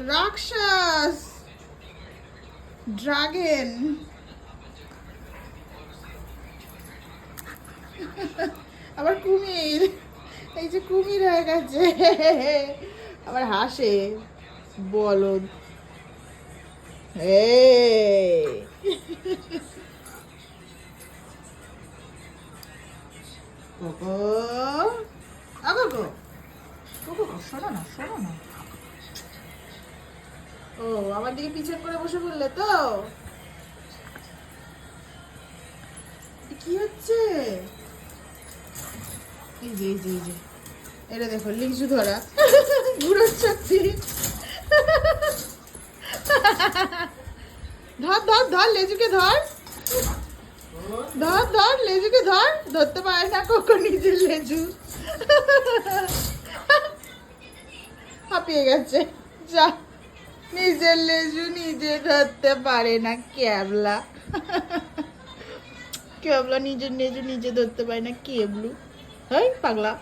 রাক্ষস, ড্রাগন, আবার কুমির, এই যে কুমির হয়ে গেছে, আবার হাসে, বলদ। এই কোকো, কোকো, কোকো, শোনো না, শোনো না। ও আমার দিকে পিছন করে বসে পড়লে তো? কি হচ্ছে? এই যে এই যে এই যে, এটা দেখো লিচু ধরা, ঘুরোচ্ছি। ধর ধর ধর, লেজুকে ধর, ধর ধর, লেজুকে ধর, ধরতে পারে না কোকো নিজের লেজু, হাঁপিয়ে গেছে। যা, নিজের লেজু নিজে ধরতে পারে না, ক্যাবলা, ক্যাবলা নিজের লেজু নিজে ধরতে পারে না, কেবলু, হ্যাঁ পাগলা।